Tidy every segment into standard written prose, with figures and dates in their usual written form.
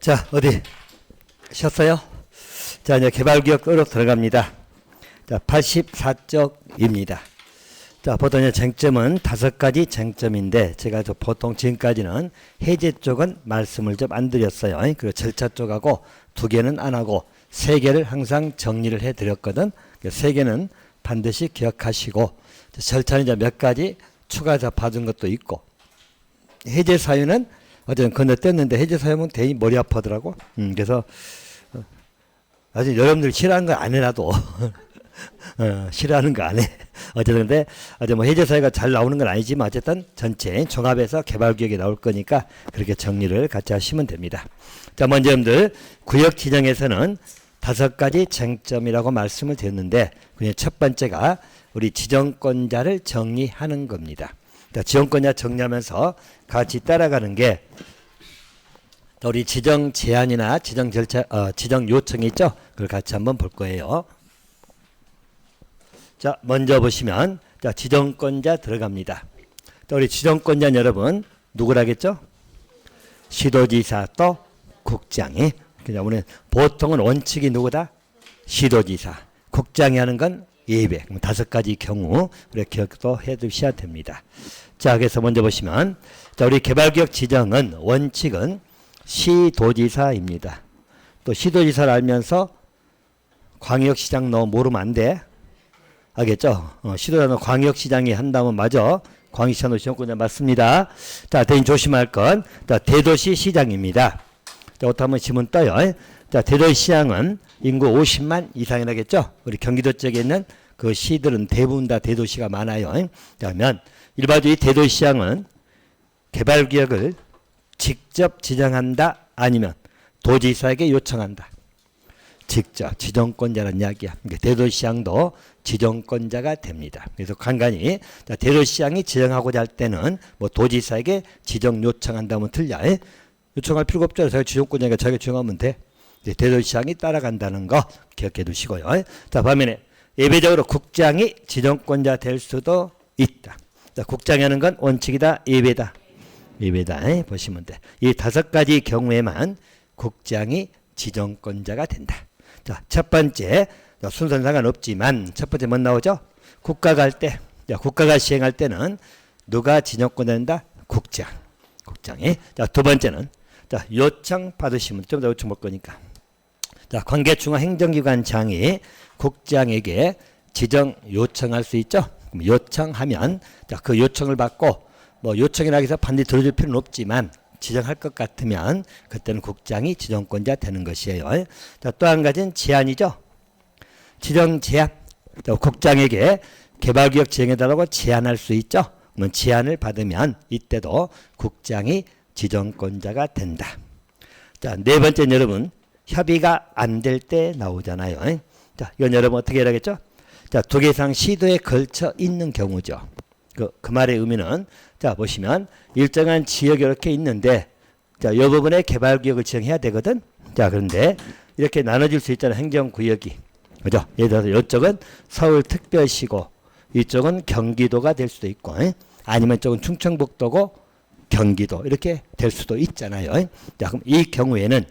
자, 어디 쉬었어요? 자, 이제 개발기업으로 들어갑니다. 자, 84쪽입니다. 자, 보통 이제 쟁점은 5가지 쟁점인데, 제가 보통 지금까지는 해제 쪽은 말씀을 좀 안 드렸어요. 그리고 절차 쪽하고 2개는 안 하고 3개를 항상 정리를 해 드렸거든. 3개는 반드시 기억하시고, 절차는 이제 몇 가지 추가해서 받은 것도 있고, 해제 사유는 어제는 건너뛰었는데 해제 사유는 대이 머리 아파더라고. 그래서 아직 여러분들 싫어하는 거 안 해놔도 싫어하는 거 안 해. 어쨌든 근데 어제 뭐 해제 사유가 잘 나오는 건 아니지만 어쨌든 전체 종합해서 개발기획이 나올 거니까 그렇게 정리를 같이 하시면 됩니다. 자, 먼저 여러분들 구역 지정에서는 5가지 쟁점이라고 말씀을 드렸는데, 그냥 첫 번째가 우리 지정권자를 정리하는 겁니다. 지정권자 정리하면서 같이 따라가는 게 우리 지정 제한이나 지정 절차, 지정 요청이 있죠. 그걸 같이 한번 볼 거예요. 자, 먼저 보시면 자, 지정권자 들어갑니다. 또 우리 지정권자 여러분 누구라겠죠? 시도지사 또 국장이. 그냥 우리 보통은 원칙이 누구다? 시도지사. 국장이 하는 건 예배. 5가지 경우 우리 기억도 해 두셔야 됩니다. 자, 그래서 먼저 보시면 자, 우리 개발기업 지정은 원칙은 시도지사입니다. 또 시도지사를 알면서 광역시장 너 모르면 안 돼. 알겠죠? 시도지사는 광역시장이 한다면 맞아. 광역시장도 지정권자 맞습니다. 자, 대신 조심할 건 자, 대도시시장입니다. 자, 어떻게 하면 지문 떠요. 자, 대도시시장은 인구 50만 이상이라겠죠? 우리 경기도 쪽에 있는 그 시들은 대부분 다 대도시가 많아요. 그러면 일반적인 대도시시장은 개발구역을 직접 지정한다 아니면 도지사에게 요청한다. 직접 지정권자라는 이야기야. 그러니까 대도시시장도 지정권자가 됩니다. 그래서 간간히 대도시시장이 지정하고자 할 때는 뭐 도지사에게 지정 요청한다면 틀려. 요청할 필요가 없잖아요. 자기가 지정권자니까 자기가 지정하면 돼. 대도시시장이 따라간다는 거 기억해 두시고요. 자, 반면에 예외적으로 국장이 지정권자 될 수도 있다. 자, 국장이 하는 건 원칙이다, 예외다. 예외다. 보시면 돼. 이 5가지 경우에만 국장이 지정권자가 된다. 자, 첫 번째, 순서는 상관없지만 첫 번째 뭐 나오죠? 국가가 할 때, 국가가 시행할 때는 누가 지정권자 된다? 국장. 국장이. 자, 두 번째는 자, 요청 받으시면 좀 더 요청 볼 거니까. 자, 관계중앙행정기관장이 국장에게 지정 요청할 수 있죠. 요청하면 자, 그 요청을 받고 뭐 요청이라고 해서 반드시 들어줄 필요는 없지만 지정할 것 같으면 그때는 국장이 지정권자 되는 것이에요. 자, 또 한 가지는 제한이죠. 지정 제한. 자, 국장에게 개발구역 지정해달라고 제한할 수 있죠. 그러면 제한을 받으면 이때도 국장이 지정권자가 된다. 자, 네 번째는 여러분 협의가 안 될 때 나오잖아요. 자, 이건 여러분 어떻게 해야겠죠? 자, 2개 이상 시도에 걸쳐 있는 경우죠. 그 말의 의미는 자, 보시면 일정한 지역이 이렇게 있는데 자, 이 부분에 개발구역을 지정해야 되거든. 자, 그런데 이렇게 나눠질 수 있잖아요. 행정구역이. 그죠? 예를 들어서 이쪽은 서울특별시고 이쪽은 경기도가 될 수도 있고 아니면 이쪽은 충청북도고 경기도 이렇게 될 수도 있잖아요. 자, 그럼 이 경우에는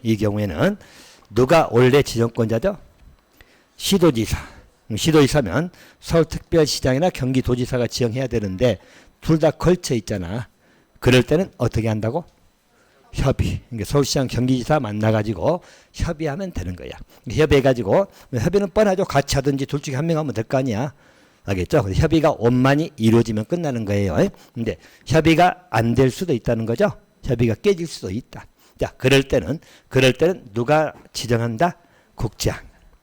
누가 원래 지정권자죠? 시도지사. 시도지사면 서울특별시장이나 경기도지사가 지정해야 되는데 둘 다 걸쳐 있잖아. 그럴 때는 어떻게 한다고? 협의. 그러니까 서울시장 경기지사 만나가지고 협의하면 되는 거야. 협의해가지고 협의는 뻔하죠. 같이 하든지 둘 중에 한 명 하면 될 거 아니야. 알겠죠? 협의가 원만히 이루어지면 끝나는 거예요. 근데 협의가 안 될 수도 있다는 거죠. 협의가 깨질 수도 있다. 자, 그럴 때는 누가 지정한다? 국장.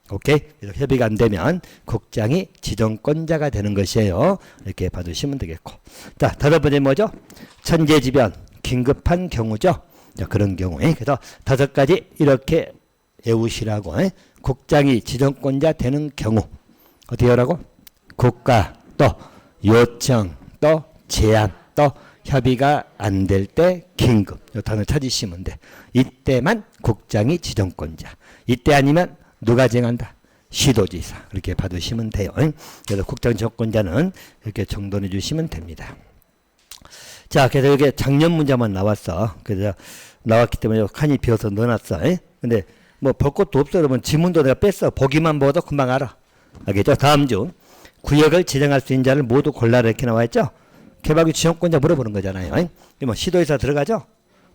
오케이? 그래서 협의가 안 되면 국장이 지정권자가 되는 것이에요. 이렇게 봐두시면 되겠고. 자, 5번째 뭐죠? 천재지변, 긴급한 경우죠. 자, 그런 경우에. 그래서 5가지 이렇게 외우시라고. 국장이 지정권자 되는 경우. 어떻게 하라고? 국가, 또 요청, 또 제한, 또 협의가 안 될 때 긴급. 이 단어 찾으시면 돼. 이때만 국장이 지정권자. 이때 아니면 누가 정한다? 시도지사. 이렇게 받으시면 돼요. 그래서 국장 지정권자는 이렇게 정돈해 주시면 됩니다. 자, 그래서 이게 작년 문제만 나왔어. 그래서 나왔기 때문에 칸이 비어서 넣어놨어. 에? 근데 뭐 볼 것도 없어. 그러면 지문도 내가 뺐어. 보기만 보도 금방 알아. 알겠죠? 다음 중 구역을 지정할 수 있는 자를 모두 골라라 이렇게 나와있죠? 개발구 지정권자 물어보는 거잖아요. 에? 그러면 시도의사 들어가죠?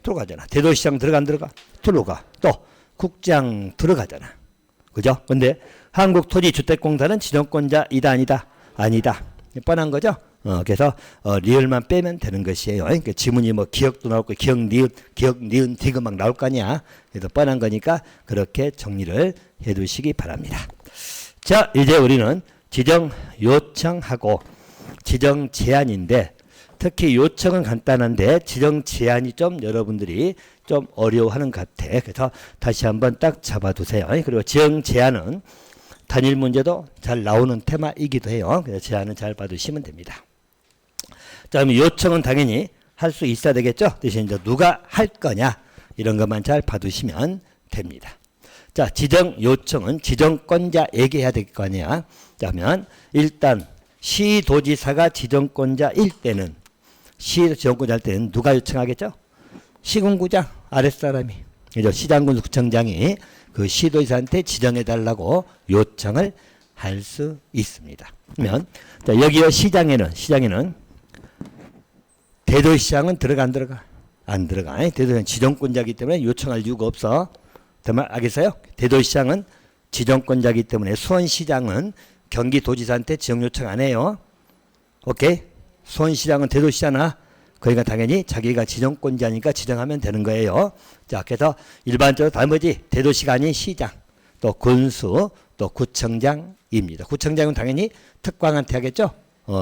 들어가잖아. 대도시장 들어가 안 들어가? 들어가. 또 국장 들어가잖아. 그죠? 근데 한국토지주택공사는 지정권자이다 아니다? 아니다. 뻔한 거죠? 그래서 리을만 빼면 되는 것이에요. 그러니까 지문이 뭐 기억도 나올 거, 기억, 니은, 디귿 막 나올 거 아니야. 그래서 뻔한 거니까 그렇게 정리를 해두시기 바랍니다. 자, 이제 우리는 지정 요청하고 지정 제한인데 특히 요청은 간단한데 지정 제한이 좀 여러분들이 좀 어려워하는 것 같아. 그래서 다시 한번 딱 잡아두세요. 그리고 지정 제한은 단일 문제도 잘 나오는 테마이기도 해요. 그래서 제한은 잘 봐두시면 됩니다. 자, 그럼 요청은 당연히 할 수 있어야 되겠죠. 대신 이제 누가 할 거냐 이런 것만 잘 봐두시면 됩니다. 자, 지정 요청은 지정권자에게 해야 될 거 아니야. 자, 그러면 일단 시도지사가 지정권자일 때는 지정권자일 때는 누가 요청하겠죠? 시군구장 아랫사람이 그죠? 시장군 구청장이 그 시도지사한테 지정해달라고 요청을 할 수 있습니다. 그러면 자, 여기요 시장에는 대도시장은 들어가 안 들어가? 안 들어가. 대도시장 지정권자이기 때문에 요청할 이유가 없어. 알겠어요? 대도시장은 지정권자이기 때문에 수원시장은 경기도지사한테 지정 요청 안 해요. 오케이? 수원시장은 대도시잖아. 그러니까 당연히 자기가 지정권자니까 지정하면 되는 거예요. 자, 그래서 일반적으로 나머지 대도시가 아닌 시장, 또 군수, 또 구청장입니다. 구청장은 당연히 특광한테 하겠죠.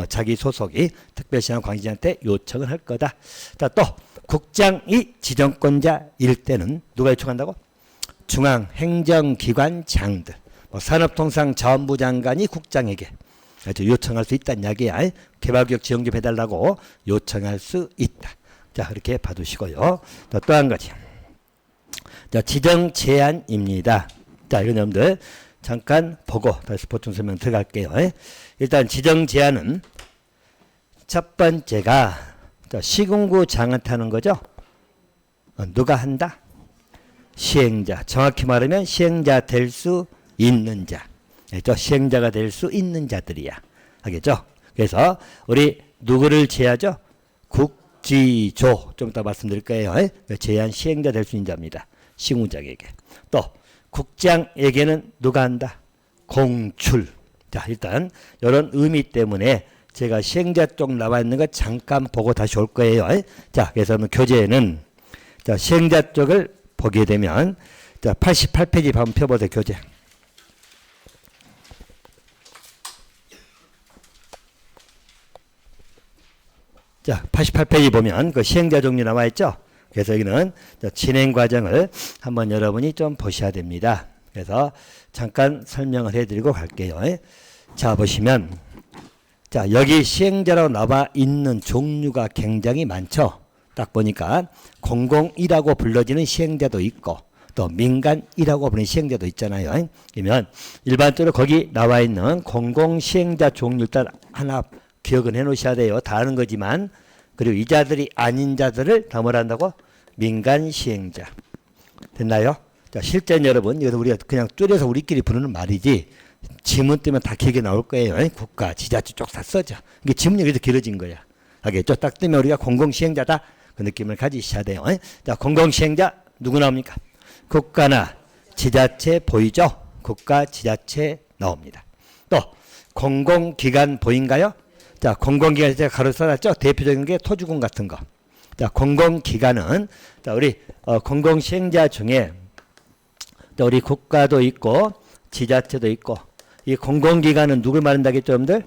자기 소속이 특별시장 광지한테 요청을 할 거다. 자, 또 국장이 지정권자일 때는 누가 요청한다고? 중앙행정기관장들, 뭐 산업통상자원부 장관이 국장에게 요청할 수 있다는 이야기야. 개발구역 지정 좀 해달라고 요청할 수 있다. 자, 그렇게 봐두시고요. 또 한 가지. 자, 지정 제한입니다. 자, 이건 여러분들 잠깐 보고 다시 보충 설명 들어갈게요. 일단 지정 제한은 첫 번째가 시군구장한테 하는 거죠. 누가 한다? 시행자. 정확히 말하면 시행자 될 수 있는 자. 알겠죠? 시행자가 될 수 있는 자들이야. 알겠죠? 그래서 우리 누구를 제하죠? 국지조. 좀 이따 말씀드릴 거예요. 제한 시행자 될 수 있는 자입니다. 시군구장에게. 또 국장에게는 누가 한다? 공출. 자, 일단 이런 의미 때문에 제가 시행자 쪽 나와 있는 거 잠깐 보고 다시 올 거예요. 자, 그래서 교재에는 자, 시행자 쪽을 보게 되면 자, 88페이지 한번 펴보세요. 교재. 자, 88페이지 보면 그 시행자 종류 나와 있죠. 그래서 여기는 진행 과정을 한번 여러분이 좀 보셔야 됩니다. 그래서 잠깐 설명을 해드리고 갈게요. 자, 보시면 자, 여기 시행자로 나와 있는 종류가 굉장히 많죠. 딱 보니까 공공이라고 불러지는 시행자도 있고 또 민간이라고 부르는 시행자도 있잖아요. 그러면 일반적으로 거기 나와 있는 공공시행자 종류 일단 하나 기억은 해 놓으셔야 돼요. 다 아는 거지만 그리고 이 자들이 아닌 자들을 다 뭐라 한다고? 민간시행자. 됐나요? 자, 실제는 여러분 이것도 우리가 그냥 줄여서 우리끼리 부르는 말이지 지문 때문에 다 길게 나올 거예요. 국가, 지자체 쪽 다 써져. 이게 지문이 그래도 길어진 거야. 알겠죠? 딱 뜨면 우리가 공공시행자다. 그 느낌을 가지셔야 돼요. 자, 공공시행자 누구 나옵니까? 국가나 지자체 보이죠? 국가, 지자체 나옵니다. 또 공공기관 보인가요? 자, 공공기관 제가 가로 써놨죠? 대표적인 게 토주공 같은 거. 자, 공공기관은 자, 우리 공공시행자 중에 또 우리 국가도 있고 지자체도 있고 이 공공기관은 누굴 말한다겠죠, 여러분들?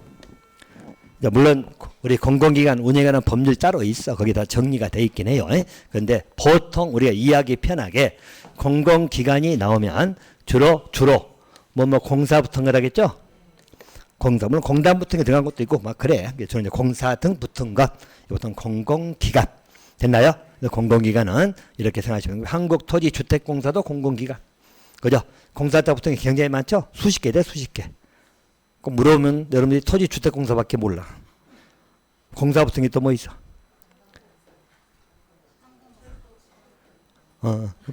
물론 우리 공공기관 운영하는 법률 따로 있어. 거기 다 정리가 돼 있긴 해요. 그런데 보통 우리가 이해하기 편하게 공공기관이 나오면 주로 뭐 공사 붙은 거라겠죠? 공사, 물론 공단 붙은 게 들어간 것도 있고 막 그래. 저는 이제 공사 등 붙은 것, 보통 공공기관. 됐나요? 공공기관은 이렇게 생각하시면 한국토지주택공사도 공공기관. 그죠? 공사자 붙은 게 굉장히 많죠? 수십 개 돼, 수십 개. 꼭 물어보면 여러분들이 토지주택공사밖에 몰라. 공사 붙은 게 또 뭐 있어?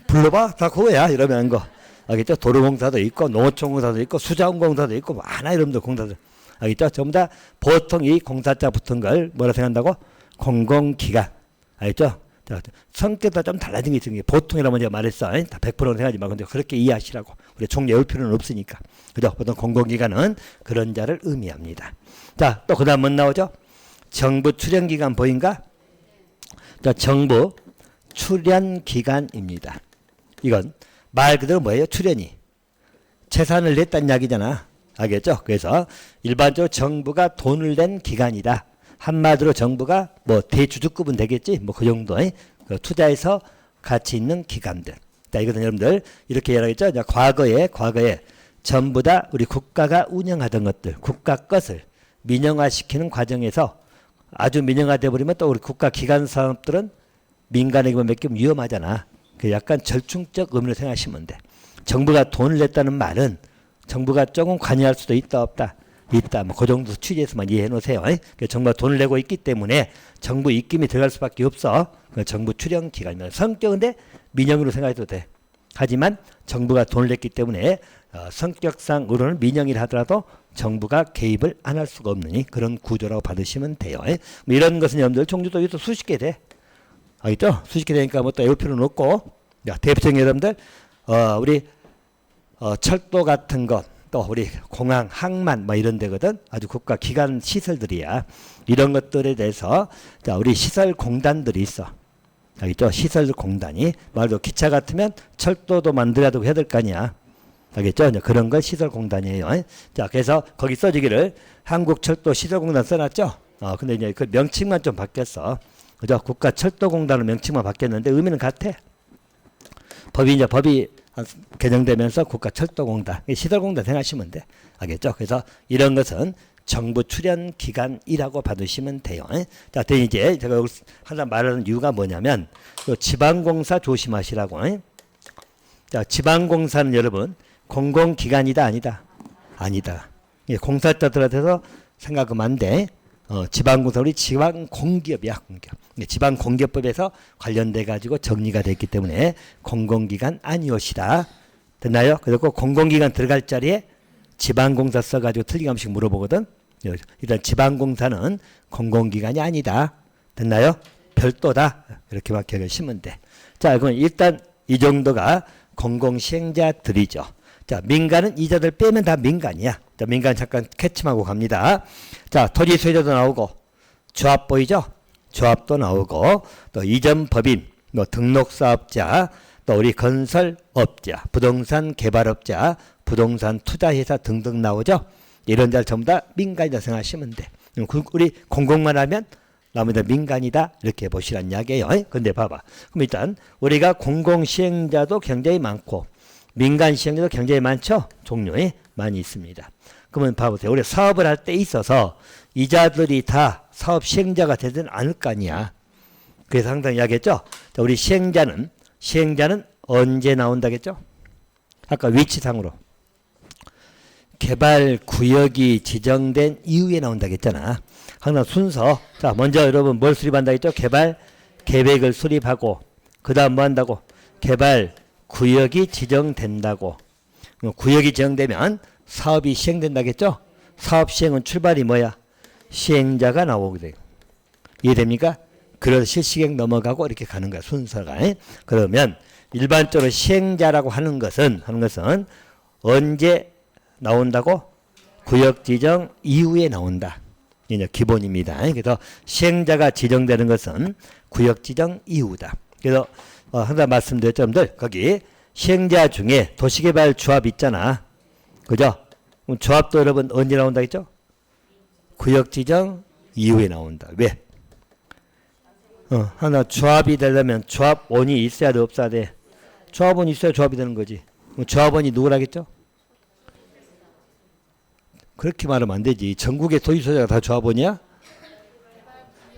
불러봐 다 그거야 이러면 하는 거 알겠죠? 도로공사도 있고 농어촌공사도 있고 수자원공사도 있고 많아 이름들 공사들 알겠죠? 전부 다 보통 이 공사자 붙은 걸 뭐라 생각한다고? 공공기관 알겠죠? 자, 성격도 좀 달라진 게 있으니 보통이라면 제가 말했어 다 100%는 생각하지 마 근데 그렇게 이해하시라고 우리 종 외울 필요는 없으니까 그죠? 보통 공공기관은 그런 자를 의미합니다. 자, 또 그 다음 뭐 나오죠? 정부 출연기관 보인가? 자, 정부 출연기관입니다. 이건 말 그대로 뭐예요? 출연이. 재산을 냈다는 이야기잖아. 알겠죠? 그래서 일반적으로 정부가 돈을 낸 기관이다. 한마디로 정부가 뭐 대주주급은 되겠지? 뭐 그 정도의 그 투자해서 가치 있는 기관들. 자, 이거는 여러분들 이렇게 이야기했죠? 과거에 전부 다 우리 국가가 운영하던 것들, 국가 것을 민영화시키는 과정에서 아주 민영화돼 버리면 또 우리 국가 기관 산업들은 민간에게만 맡기면 위험하잖아. 그 약간 절충적 의미로 생각하시면 돼. 정부가 돈을 냈다는 말은 정부가 조금 관여할 수도 있다 없다. 있다. 뭐 그 정도 취지에서만 이해해 놓으세요. 정부가 돈을 내고 있기 때문에 정부 입김이 들어갈 수밖에 없어. 정부 출연 기관입니다. 성격은 근데 민영으로 생각해도 돼. 하지만 정부가 돈을 냈기 때문에 성격상으로는 민영이라 하더라도 정부가 개입을 안 할 수가 없는 그런 구조라고 받으시면 돼요. 뭐 이런 것은 여러분들 종류도 이것도 수십 개 돼. 알겠죠? 수십 개 되니까 뭐 또 외울 필요는 없고. 자, 대표적인 여러분들 우리 철도 같은 것, 또 우리 공항, 항만 뭐 이런 데거든. 아주 국가 기관 시설들이야. 이런 것들에 대해서 자, 우리 시설 공단들이 있어. 알겠죠? 시설 공단이 말도 기차 같으면 철도도 만들어야 되고 해야 될 거 아니야. 알겠죠? 그런 걸 시설 공단이에요. 자, 그래서 거기 써지기를 한국철도 시설공단 써놨죠? 근데 이제 그 명칭만 좀 바뀌었어. 그죠? 국가철도공단으로 명칭만 바뀌었는데 의미는 같아. 법이 개정되면서 국가철도공단, 시설공단 생각하시면 돼. 알겠죠? 그래서 이런 것은 정부 출연 기관이라고 받으시면 돼요. 자, 이제 제가 하나 말하는 이유가 뭐냐면 지방공사 조심하시라고. 자, 지방공사는 여러분 공공기관이다 아니다? 아니다. 공사자들한테서 생각하면 안 돼. 지방공사 우리 지방공기업이야. 공기업. 지방공기업법에서 관련돼 가지고 정리가 됐기 때문에 공공기관 아니오시다. 됐나요? 그래서 꼭 공공기관 들어갈 자리에 지방공사 써가지고 틀림없이 물어보거든. 일단 지방공사는 공공기관이 아니다. 됐나요? 별도다. 이렇게만 기억하시면 돼. 자, 그럼 일단 이 정도가 공공시행자들이죠. 자, 민간은 이자들 빼면 다 민간이야. 자, 민간 잠깐 캐치하고 갑니다. 자, 토지 소유자도 나오고, 조합 보이죠? 조합도 나오고, 또 이전법인, 뭐 등록사업자, 또 우리 건설업자, 부동산 개발업자, 부동산 투자회사 등등 나오죠? 이런 데를 전부 다 민간이다 생각하시면 돼. 우리 공공만 하면 나머지 민간이다 이렇게 보시란 이야기예요. 근데 봐봐. 그럼 일단 우리가 공공시행자도 굉장히 많고 민간 시행자도 굉장히 많죠. 종류에 많이 있습니다. 그러면 봐보세요. 우리 사업을 할 때 있어서 이자들이 다 사업 시행자가 되지는 않을 거 아니야. 그래서 항상 이야기했죠. 자, 우리 시행자는 언제 나온다겠죠? 아까 위치상으로 개발 구역이 지정된 이후에 나온다겠잖아. 항상 순서. 자, 먼저 여러분 뭘 수립한다 했죠? 개발 계획을 수립하고 그 다음 뭐 한다고? 개발 구역이 지정된다고. 구역이 지정되면 사업이 시행된다겠죠? 사업 시행은 출발이 뭐야? 시행자가 나오게 돼요. 이해됩니까? 그래서 실시행 넘어가고 이렇게 가는 거야. 순서가. 그러면 일반적으로 시행자라고 하는 것은 언제 나온다고? 구역 지정 이후에 나온다. 이제 기본입니다. 그래서 시행자가 지정되는 것은 구역 지정 이후다. 그래서 항상 말씀드렸죠, 여러분들. 거기 시행자 중에 도시개발 조합 있잖아. 그죠? 그럼 조합도 여러분 언제 나온다 했죠? 구역 지정 이후에 나온다. 왜? 하나 조합이 되려면 조합원이 있어야 돼, 없어야 돼? 조합원이 있어야 조합이 되는 거지. 그럼 조합원이 누구라겠죠? 그렇게 말하면 안 되지. 전국의 토지 소유자가 다 조합원이야?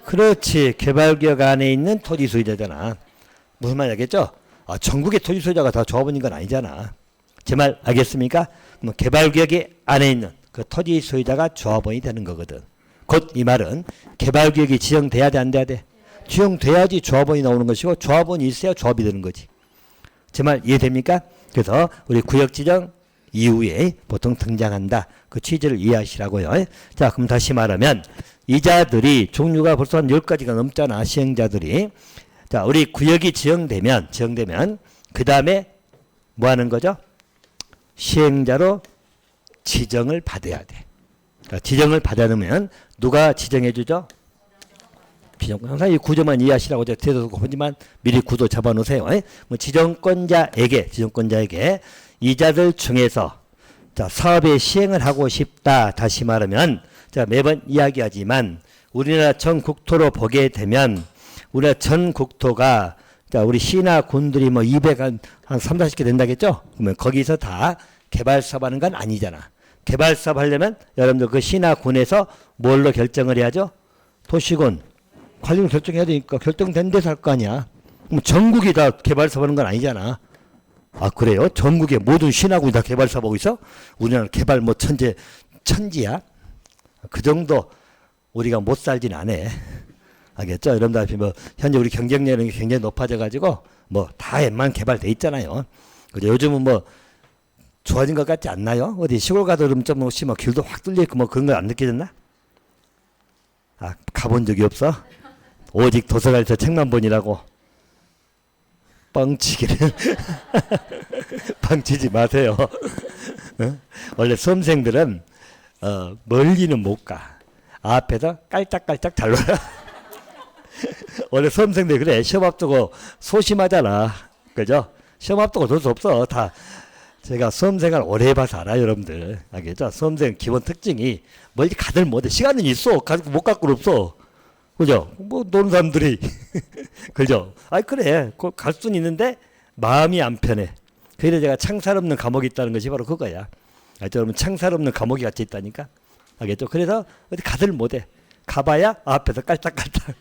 그렇지. 개발구역 안에 있는 토지 소유자잖아. 무슨 말이겠죠? 전국의 토지 소유자가 다 조합원인 건 아니잖아. 제 말 알겠습니까? 뭐 개발구역이 안에 있는 그 토지 소유자가 조합원이 되는 거거든. 곧 이 말은 개발구역이 지정돼야 돼, 안 돼야 돼? 지정돼야지 조합원이 나오는 것이고 조합원이 있어야 조합이 되는 거지. 제 말 이해됩니까? 그래서 우리 구역 지정 이후에 보통 등장한다. 그 취지를 이해하시라고요. 자, 그럼 다시 말하면 이자들이 종류가 벌써 한 10가지가 넘잖아. 시행자들이. 자, 우리 구역이 지정되면 그 다음에 뭐 하는 거죠? 시행자로 지정을 받아야 돼. 그러니까 지정을 받아놓으면 누가 지정해 주죠? 항상 이 구조만 이해하시라고 제가 대놓고 보지만 미리 구도 잡아놓으세요. 뭐 지정권자에게 이자들 중에서 자, 사업의 시행을 하고 싶다. 다시 말하면 자, 매번 이야기하지만 우리나라 전 국토로 보게 되면 우리나라 전 국토가 자, 우리 시나 군들이 뭐 200한 3, 40개 된다겠죠? 그러면 거기서 다 개발 사업 하는 건 아니잖아. 개발 사업 하려면 여러분들 그 시나 군에서 뭘로 결정을 해야죠? 도시군 관리를 결정해야 되니까 결정된 데서 할 거 아니야. 그럼 전국이 다 개발 사업 하는 건 아니잖아. 아, 그래요? 전국의 모든 시나군이 다 개발 사업 하고 있어? 우리나라는 개발 뭐 천지야? 그 정도 우리가 못 살진 않아. 알겠죠? 여러분들 뭐 현재 우리 경쟁력이 굉장히 높아져 가지고 뭐 다 웬만한 개발돼 있잖아요. 그죠? 요즘은 뭐 좋아진 것 같지 않나요? 어디 시골 가도 그럼 좀 혹시 뭐 길도 확 뚫려 있고 뭐 그런 거 안 느껴졌나? 아, 가본 적이 없어? 오직 도서관에서 책만 보니라고. 뻥치기를. 뻥치지 마세요. 어? 원래 수험생들은 멀리는 못 가. 앞에서 깔짝깔짝 잘 놀아. 원래 수험생들 그래. 시험 앞두고 소심하잖아. 그죠? 시험 앞두고 어쩔 수 없어. 다 제가 수험생활 오래 해봐서 알아요, 여러분들. 알겠죠? 수험생 기본 특징이 멀리 가들 못해. 시간은 있어. 못 갈 건 없어. 그죠? 뭐 노는 사람들이. 그죠? 아이 그래. 갈 수는 있는데 마음이 안 편해. 그래서 제가 창살 없는 감옥이 있다는 것이 바로 그거야. 알죠? 여러분 창살 없는 감옥이 같이 있다니까. 알겠죠? 그래서 어디 가들 못해. 가봐야 앞에서 깔짝깔짝.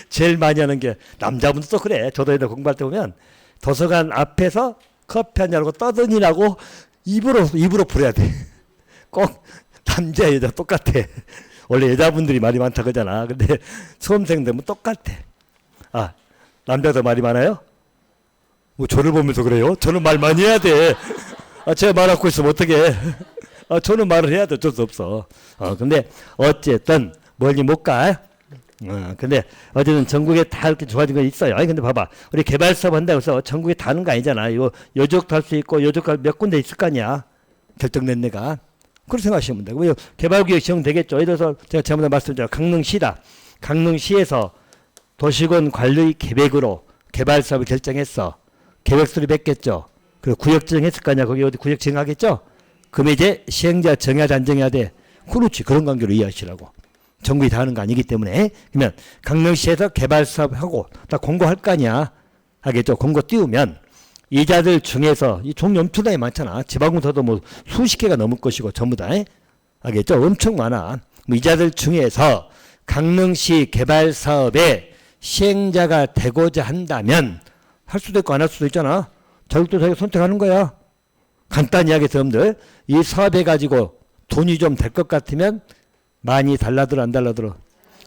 제일 많이 하는 게 남자분들도 그래. 저도 애들 공부할 때 보면 도서관 앞에서 커피 한 잔하고 떠드니라고 입으로 부려야 돼. 꼭 남자 여자 똑같아. 원래 여자분들이 말이 많다 그러잖아. 근데 수험생들은 똑같아. 아, 남자도 말이 많아요? 뭐 저를 보면서 그래요? 저는 말 많이 해야 돼. 아, 제가 말하고 있으면 어떡해. 아, 저는 말을 해야 돼. 어쩔 수 없어. 근데 어쨌든 멀리 못 가. 근데 어쨌든 전국에 다 이렇게 좋아진 거 있어요. 아니, 근데 봐봐. 우리 개발 사업 한다고 해서 전국에 다 하는 거 아니잖아. 이거 요적도 할 수 있고 요적 몇 군데 있을 거 아니야. 결정된 데가. 그렇게 생각하시면 되고. 개발구역 지정되겠죠. 예를 들어서 제가 전에 말씀드렸죠. 강릉시다. 강릉시에서 도시군 관리 계획으로 개발 사업을 결정했어. 계획서를 냈겠죠. 그리고 구역 지정했을 거 아니야. 거기 어디 구역 지정하겠죠. 그러면 이제 시행자 정해야 돼, 안 정해야 돼? 그렇지. 그런 관계로 이해하시라고. 전국이 다 하는 거 아니기 때문에. 그러면 강릉시에서 개발 사업하고 다 공고할 거 아니야. 하겠죠. 공고 띄우면 이자들 중에서 이 종류 엄청나게 많잖아. 지방공사도 뭐 수십 개가 넘을 것이고 전부 다. 알겠죠? 엄청 많아. 뭐 이자들 중에서 강릉시 개발 사업에 시행자가 되고자 한다면 할 수도 있고 안 할 수도 있잖아. 자격도 자기가 선택하는 거야. 간단히 하겠어, 여러분들. 이 사업해 가지고 돈이 좀 될 것 같으면 많이 달라들어 안 달라들어?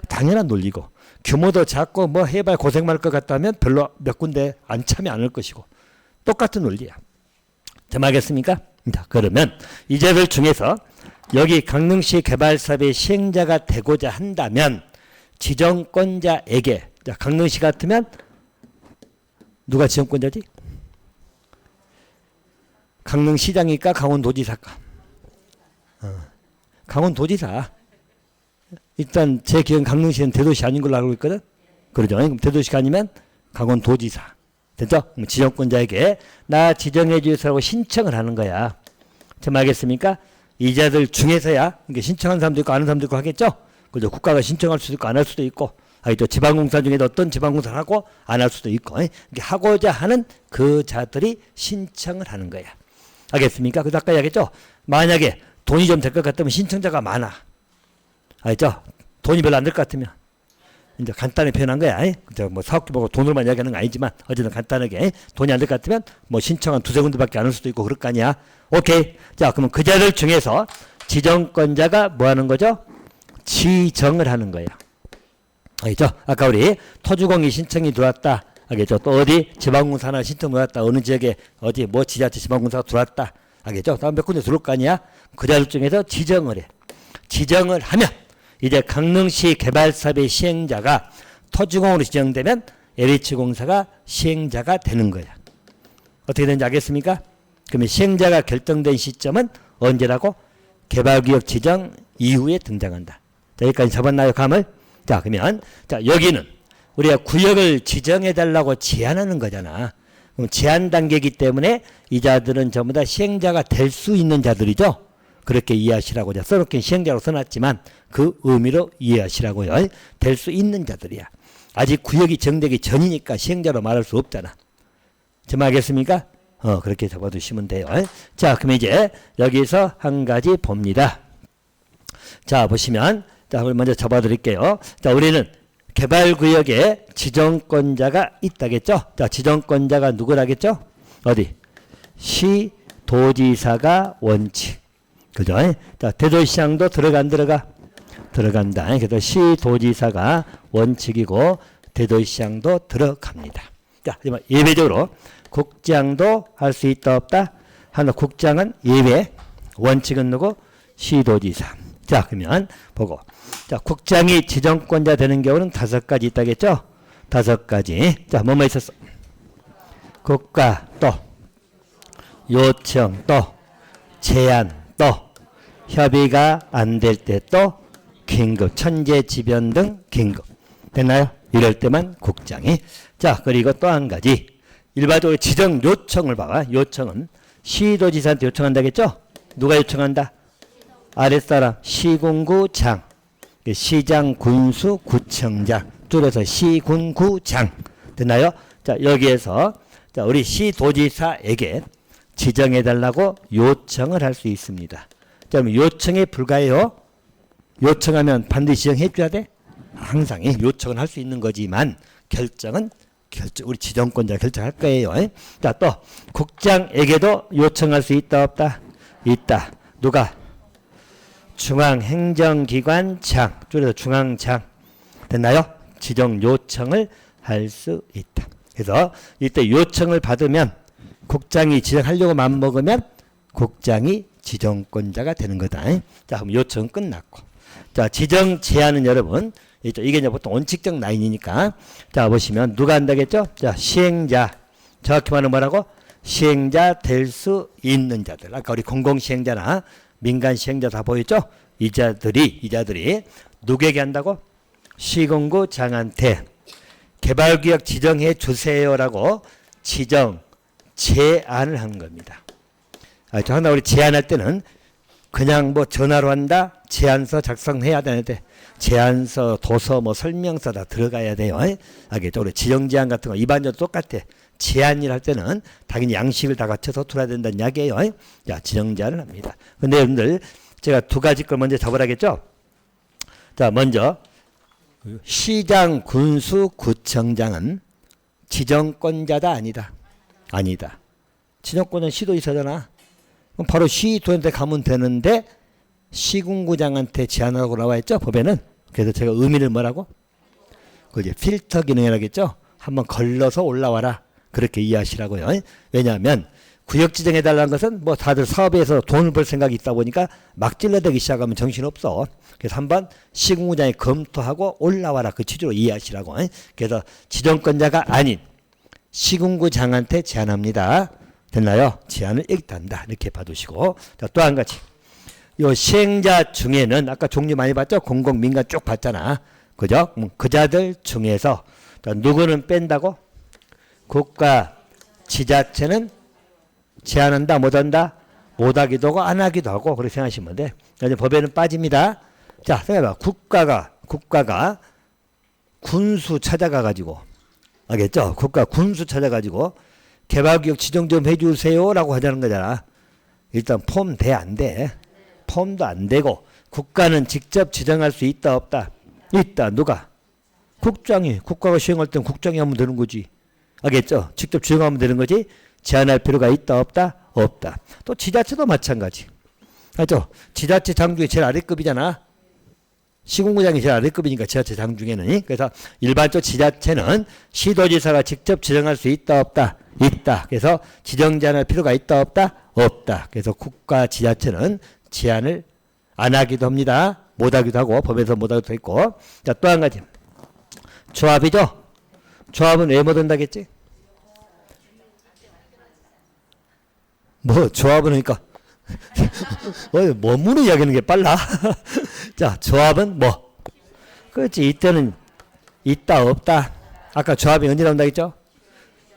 당연한 논리고. 규모도 작고 뭐 해봐야 고생 많을 것 같다면 별로 몇 군데 안 참여 안 할 것이고. 똑같은 논리야. 좀 알겠습니까? 자, 그러면 이자들 중에서 여기 강릉시 개발사업의 시행자가 되고자 한다면 지정권자에게, 자, 강릉시 같으면 누가 지정권자지? 강릉시장일까 강원도지사일까? 강원도지사. 일단 제 기억은 강릉시는 대도시 아닌 걸로 알고 있거든. 그러죠. 그럼 대도시가 아니면 강원도지사. 됐죠? 지정권자에게 나 지정해 주세요라고 신청을 하는 거야. 좀 알겠습니까? 이자들 중에서야 이게 신청한 사람도 있고 아는 사람도 있고 하겠죠? 그죠? 국가가 신청할 수도 있고 안 할 수도 있고. 알겠죠? 지방공사 중에도 어떤 지방공사를 하고 안 할 수도 있고. 이게 하고자 하는 그 자들이 신청을 하는 거야. 알겠습니까? 그래서 아까 이야기했죠? 만약에 돈이 좀 될 것 같으면 신청자가 많아. 알겠죠? 돈이 별로 안 될 것 같으면. 이제 간단히 표현한 거야. 뭐 사업 규모고 돈으로만 이야기하는 건 아니지만 어쨌든 간단하게 돈이 안 될 것 같으면 뭐 신청한 두세 군데밖에 안 할 수도 있고 그럴 거 아니야. 오케이. 자, 그러면 그 자들 중에서 지정권자가 뭐 하는 거죠? 지정을 하는 거야. 알겠죠? 아까 우리 토주공이 신청이 들어왔다. 알겠죠? 또 어디 지방공사 하나 신청 들어왔다. 어느 지역에 어디 뭐 지자체 지방공사가 들어왔다. 알겠죠? 다음 몇 군데 들어올 거 아니야? 그 자료 중에서 지정을 해. 지정을 하면 이제 강릉시 개발사업의 시행자가 토지공으로 지정되면 LH공사가 시행자가 되는 거야. 어떻게 되는지 알겠습니까? 그러면 시행자가 결정된 시점은 언제라고? 개발구역 지정 이후에 등장한다. 자, 여기까지 잡았나요, 감을? 자, 그러면 자, 여기는 우리가 구역을 지정해달라고 제안하는 거잖아. 그럼 제안 단계이기 때문에 이 자들은 전부 다 시행자가 될 수 있는 자들이죠. 그렇게 이해하시라고 써놓긴 시행자로 써놨지만 그 의미로 이해하시라고요. 될 수 있는 자들이야. 아직 구역이 정되기 전이니까 시행자로 말할 수 없잖아. 정말겠습니까? 그렇게 잡아두시면 돼요. 자, 그럼 이제 여기서 한 가지 봅니다. 자, 보시면 자, 먼저 잡아드릴게요. 자, 우리는 개발구역에 지정권자가 있다겠죠? 자, 지정권자가 누구라겠죠? 어디? 시, 도지사가 원칙. 그죠? 자, 대도시장도 들어가, 안 들어가? 들어간다. 그래서 시, 도지사가 원칙이고, 대도시장도 들어갑니다. 자, 예외적으로 국장도 할 수 있다, 없다? 하나, 국장은 예외. 원칙은 누구? 시도지사. 자, 그러면 보고. 자, 국장이 지정권자 되는 경우는 5가지 있다겠죠? 5가지. 자, 뭐뭐 있었어? 국가, 또, 요청, 또, 제안, 또, 협의가 안 될 때 또, 긴급, 천재지변 등 긴급. 됐나요? 이럴 때만 국장이. 자, 그리고 또 한 가지. 일반적으로 지정 요청을 봐봐. 요청은 시도지사한테 요청한다겠죠? 누가 요청한다? 아랫사람 시군구장. 시장, 군수, 구청장. 줄여서 시군구장. 됐나요? 자, 여기에서 자, 우리 시도지사에게 지정해달라고 요청을 할 수 있습니다. 자, 그럼 요청에 불과해요. 요청하면 반드시 지정해줘야 돼? 항상 요청은 할 수 있는 거지만 결정은 우리 지정권자가 결정할 거예요. 자, 또 국장에게도 요청할 수 있다, 없다? 있다. 누가? 중앙행정기관장. 줄여서 중앙장. 됐나요? 지정 요청을 할 수 있다. 그래서 이때 요청을 받으면 국장이 지정하려고 맘먹으면 국장이 지정권자가 되는 거다. 자, 그럼 요청은 끝났고. 자, 지정 제한은 여러분, 이게 이제 보통 원칙적 라인이니까. 자, 보시면 누가 한다겠죠? 자, 시행자. 정확히 말하면 뭐라고? 시행자 될 수 있는 자들. 아까 우리 공공시행자나 민간시행자 다 보였죠? 이 자들이 누구에게 한다고? 시군구장한테 개발구역 지정해 주세요라고 지정, 제안을 하는 겁니다. 하나 우리 제안할 때는 그냥 뭐 전화로 한다? 제안서 작성해야 되는데 제안서, 도서, 뭐 설명서 다 들어가야 돼요. 알겠죠? 우리 지정제안 같은 거 일반적으로 똑같아. 제안일 할 때는 당연히 양식을 다 갖춰서 들어야 된다는 이야기예요. 자, 지정제안을 합니다. 근데 여러분들 제가 2가지 걸 먼저 잡으라겠죠? 자, 먼저 시장, 군수, 구청장은 지정권자다, 아니다? 아니다. 지정권은 시도지사잖아. 그럼 바로 시도한테 가면 되는데 시군구장한테 제안하고 나와 있죠, 법에는. 그래서 제가 의미를 뭐라고? 그게 필터 기능이라겠죠. 한번 걸러서 올라와라. 그렇게 이해하시라고요. 왜냐하면 구역 지정해달라는 것은 뭐 다들 사업에서 돈을 벌 생각이 있다 보니까 막 찔러대기 시작하면 정신없어. 그래서 한번 시군구장에 검토하고 올라와라. 그 취지로 이해하시라고. 그래서 지정권자가 아닌 시군구장한테 제안합니다. 됐나요? 제안을 읽단다. 이렇게 봐두시고. 자, 또 한 가지. 요 시행자 중에는 아까 종류 많이 봤죠? 공공, 민간 쭉 봤잖아. 그죠? 그 자들 중에서 누구는 뺀다고? 국가, 지자체는 제안한다, 못한다? 못하기도 하고 안 하기도 하고 그렇게 생각하시면 돼. 그래서 법에는 빠집니다. 자, 생각해봐. 국가가 군수 찾아가가지고, 알겠죠? 국가 군수 찾아가지고 개발구역 지정 좀 해주세요라고 하자는 거잖아. 일단 폼 돼, 안 돼? 폼도 안 되고 국가는 직접 지정할 수 있다, 없다? 있다. 누가? 국장이. 국가가 시행할 때는 국장이 하면 되는 거지. 알겠죠? 직접 지정하면 되는 거지. 제한할 필요가 있다, 없다? 없다. 또 지자체도 마찬가지. 알죠? 지자체 장 중에 제일 아래급이잖아. 시군구장이 제일 아래급이니까 지자체장 중에는. 그래서 일반적 지자체는 시도지사가 직접 지정할 수 있다 없다? 있다. 그래서 지정 제한할 필요가 있다 없다? 없다. 그래서 국가 지자체는 제한을 안 하기도 합니다. 못 하기도 하고 법에서 못 하기도 있고. 자, 또 한 가지. 조합이죠. 조합은 왜 못 한다겠지? 뭐 조합은 그러니까 뭐문을 이야기하는 게 빨라. 자, 조합은 뭐? 그렇지. 이때는 있다 없다. 아까 조합이 언제 나온다 했죠?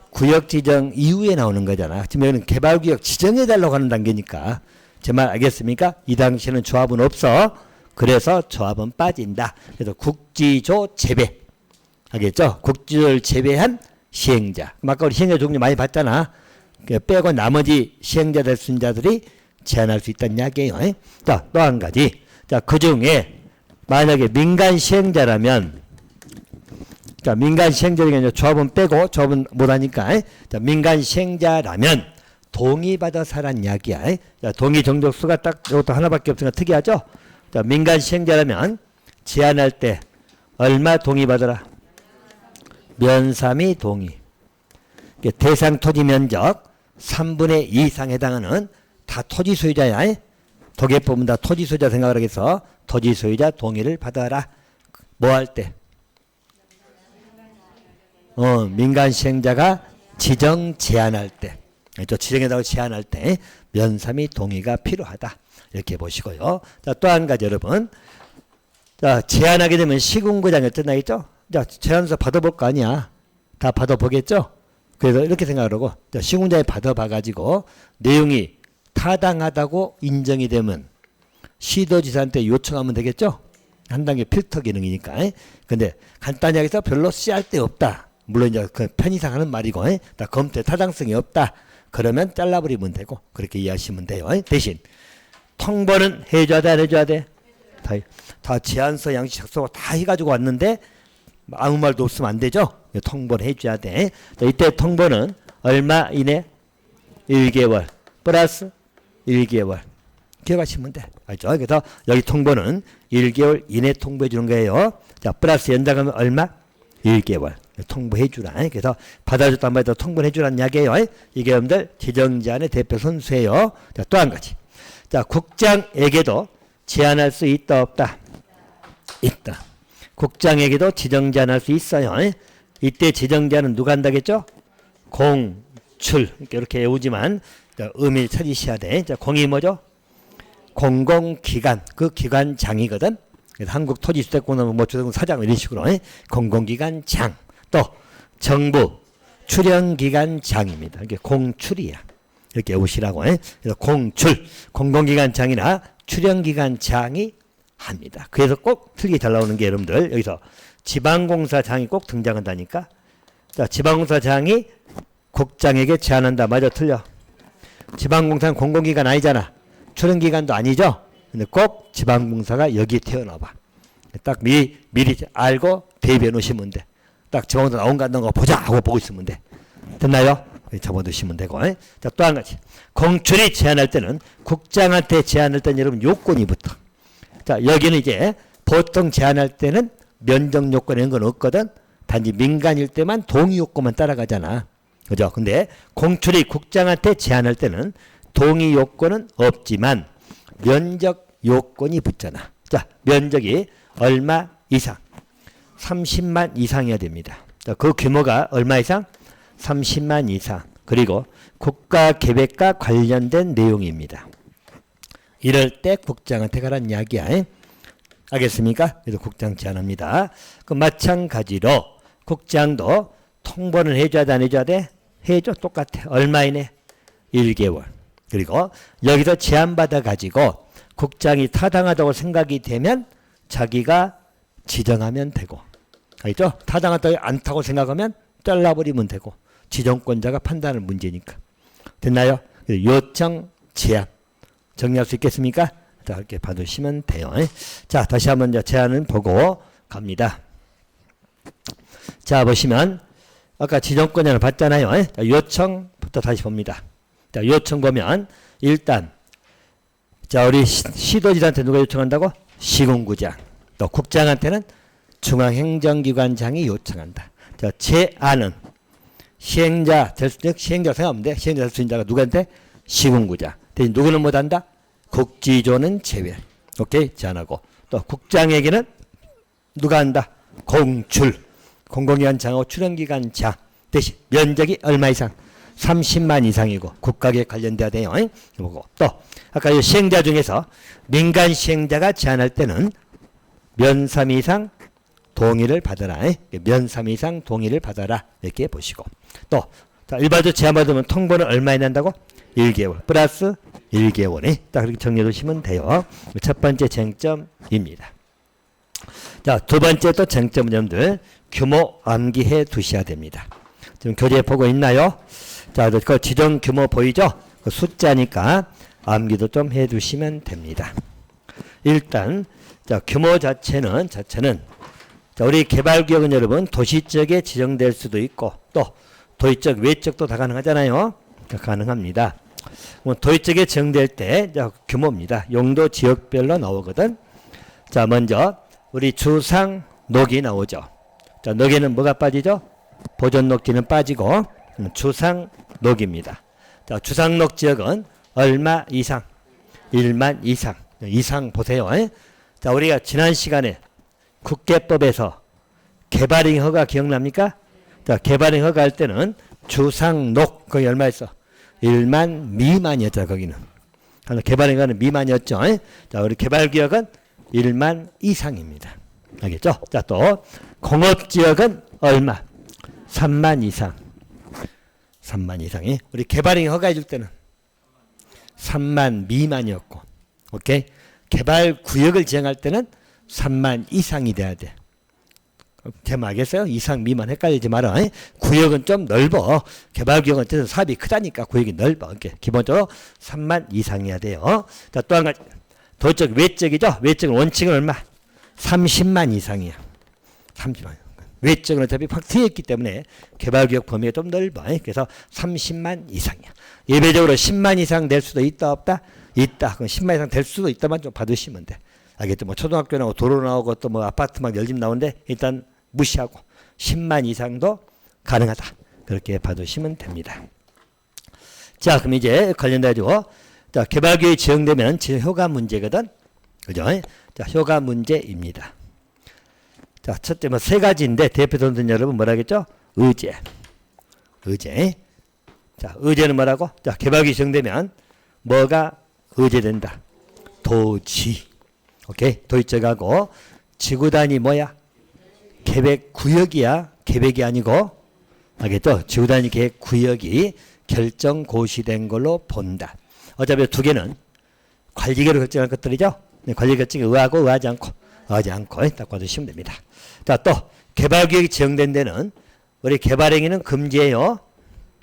구역 지정 이후에 나오는 거잖아. 지금 여기는 개발구역 지정해달라고 하는 단계니까. 제 말 알겠습니까? 이 당시에는 조합은 없어. 그래서 조합은 빠진다. 그래서 국지조 제외. 알겠죠? 국지조를 제외한 시행자. 아까 우리 시행자 종류 많이 봤잖아. 빼고 나머지 시행자들 순자들이 제한할 수 있다는 이야기예요. 자, 또 한 가지. 자, 그 중에 만약에 민간 시행자라면, 자, 민간 시행자라면 조합은 빼고 조합은 못하니까. 자, 민간 시행자라면 동의받아서 하란 이야기야. 자, 동의 정족수가 딱 이것도 하나밖에 없으니까 특이하죠? 자, 민간 시행자라면 제한할 때 얼마 동의받아라? 면삼이 동의. 대상 토지 면적 3분의 2 이상 해당하는 다 토지 소유자야. 독일 보면 다 토지 소유자 생각을 하겠어. 토지 소유자 동의를 받아라. 뭐 할 때? 민간 시행자가 지정 제한할 때. 지정에다가 제한할 때 면삼이 동의가 필요하다. 이렇게 보시고요. 자, 또 한 가지 여러분. 자, 제한하게 되면 시군구장에 끝나겠죠? 자, 제한서 받아볼 거 아니야. 다 받아보겠죠? 그래서 이렇게 생각하고 시군구장에 받아봐가지고 내용이 타당하다고 인정이 되면 시도지사한테 요청하면 되겠죠? 한 단계 필터 기능이니까. 근데 간단히 하겠어 별로 씨할 데 없다. 물론 이제 그 편의상 하는 말이고, 다 검토에 타당성이 없다. 그러면 잘라버리면 되고 그렇게 이해하시면 돼요. 대신 통보는 해줘야 돼, 안 해줘야 돼? 다 제안서 양식 작성을 다 해가지고 왔는데 아무 말도 없으면 안 되죠? 통보를 해줘야 돼. 자, 이때 통보는 얼마 이내? 1개월 플러스 1개월. 기억하시면 돼. 알죠? 그래서 여기 통보는 1개월 이내 통보해 주는 거예요. 자, 플러스 연장하면 얼마? 1개월. 통보해 주라. 그래서 받아줬단 말도 통보해 주라는 이야기예요. 이게 여러분들 지정제한의 대표 선수예요. 자, 또 한 가지. 자, 국장에게도 제한할 수 있다 없다? 있다. 국장에게도 지정 제한할 수 있어요. 이때 지정 제한은 누가 한다겠죠? 공출. 이렇게 외우지만 의미 찾으셔야 돼. 자, 공이 뭐죠? 공공기관. 그 기관장이거든. 그래서 한국토지주택공사는 뭐 주택공 사장 이런 식으로 공공기관장. 또 정부 출연기관장입니다. 이게 공출이야. 이렇게 외우시라고. 그래서 공출, 공공기관장이나 출연기관장이 합니다. 그래서 꼭 틀기 잘 나오는 게 여러분들 여기서 지방공사장이 꼭 등장한다니까. 자, 지방공사장이 국장에게 제한한다. 맞아, 틀려? 지방공사는 공공기관 아니잖아. 출연기관도 아니죠. 근데 꼭 지방공사가 여기 태어나봐. 딱 미리 알고 대비해 놓으시면 돼. 딱 지방공사 나온 거 안 나온 거 보자 하고 보고 있으면 돼. 됐나요? 접어두시면 되고. 자, 또 한 가지. 공출이 제한할 때는 국장한테 제한할 때는 여러분 요건이 붙어. 자, 여기는 이제 보통 제한할 때는 면적 요건 이런 건 없거든. 단지 민간일 때만 동의 요건만 따라가잖아. 그죠? 근데 공출이 국장한테 제한할 때는 동의 요건은 없지만 면적 요건이 붙잖아. 자, 면적이 얼마 이상? 30만 이상이어야 됩니다. 자, 그 규모가 얼마 이상? 30만 이상. 그리고 국가계획과 관련된 내용입니다. 이럴 때 국장한테 가란 이야기야. 알겠습니까? 그래서 국장 제한합니다. 그 마찬가지로 국장도 통보는 해줘야 돼, 안 해줘야 돼? 해줘. 똑같아. 얼마 이내? 1개월. 그리고 여기서 제한받아 가지고 국장이 타당하다고 생각이 되면 자기가 지정하면 되고. 알겠죠? 타당하다고 않다고 생각하면 잘라버리면 되고. 지정권자가 판단할 문제니까. 됐나요? 요청, 제한. 정리할 수 있겠습니까? 자, 이렇게 받으시면 돼요. 자, 다시 한번 제한을 보고 갑니다. 자, 보시면 아까 지정권자를 봤잖아요. 자, 요청부터 다시 봅니다. 자, 요청 보면 일단 자, 우리 시도지사한테 누가 요청한다고? 시군구장. 또 국장한테는 중앙행정기관장이 요청한다. 자, 제안은 시행자 될 수, 시행자 생각하면 돼. 시행자 될 수 있는 자가 누구한테? 시군구장. 대신 누구는 못한다? 국지조는 제외. 오케이? 제안하고. 또 국장에게는 누가 한다? 공출. 공공기관장하고 출연기관장. 대신 면적이 얼마 이상? 30만 이상이고 국가계획 관련돼야 돼요. 보고 또 아까 이 시행자 중에서 민간 시행자가 제안할 때는 면삼 이상 동의를 받아라. 면삼 이상 동의를 받아라. 이렇게 보시고 또 일반적으로 제안받으면 통보는 얼마에 낸다고? 1개월 플러스 1개월이 딱 그렇게 정리해 두시면 돼요. 첫 번째 쟁점입니다. 자, 두 번째 또 쟁점 점들 규모 암기해 두셔야 됩니다. 지금 교재 보고 있나요? 자, 그 지정 규모 보이죠? 그 숫자니까 암기도 좀 해 두시면 됩니다. 일단 자, 규모 자체는 자, 우리 개발구역은 여러분 도시적에 지정될 수도 있고 또 도시적, 외적도 다 가능하잖아요. 가능합니다. 도시적에 지정될 때 자, 규모입니다. 용도 지역별로 나오거든. 자, 먼저 우리 주상 녹이 나오죠. 자, 녹에는 뭐가 빠지죠? 보존 녹지는 빠지고 주상 녹입니다. 자, 주상록 지역은 얼마 이상? 1만 이상. 이상 보세요. 자, 우리가 지난 시간에 국계법에서 개발행 허가 기억납니까? 자, 개발행 허가 할 때는 주상록 거기 얼마였어? 1만 미만이었죠. 거기는. 개발행 허가는 미만이었죠. 자, 우리 개발구역은 1만 이상입니다. 알겠죠? 자, 또 공업지역은 얼마? 3만 이상. 3만 이상이 우리 개발행 허가해 줄 때는 3만 미만이었고 오케이? 개발 구역을 지정할 때는 3만 이상이 돼야 돼. 대마겠어요? 이상 미만 헷갈리지 마라. 구역은 좀 넓어. 개발 구역은 어쨌든 사업이 크다니까 구역이 넓어. 이렇게 기본적으로 3만 이상이어야 돼요. 자, 또 한 가지 도적 외적이죠. 외적은 원칙은 얼마? 30만 이상이야. 30만. 외적은 어차피 확 트였기 때문에 개발구역 범위가 좀 넓어. 그래서 30만 이상이야. 예외적으로 10만 이상 될 수도 있다 없다? 있다. 그럼 10만 이상 될 수도 있다만 좀 받으시면 돼. 알겠죠? 뭐 초등학교 나오고 도로 나오고 또 뭐 아파트 막 열집 나오는데 일단 무시하고 10만 이상도 가능하다. 그렇게 봐두시면 됩니다. 자, 그럼 이제 관련돼가지고 자, 개발구역이 지정되면 지정 효과 문제거든. 그죠? 자, 효과 문제입니다. 자, 첫째 뭐 세 가지인데 대표 선생님 여러분 뭐라 하겠죠? 의제. 자, 의제는 뭐라고? 자, 개발구역이 지정되면 뭐가 의제된다? 도지. 오케이? 도지적하고 지구단위 뭐야? 계획구역이야. 계획이 아니고 알겠죠? 지구단위 계획구역이 결정 고시된 걸로 본다. 어차피 두 개는 관리계로 결정할 것들이죠. 관리 결정에 의하고 의하지 않고 딱 봐주시면 됩니다. 자, 또 개발구역이 지정된 데는 우리 개발행위는 금지예요.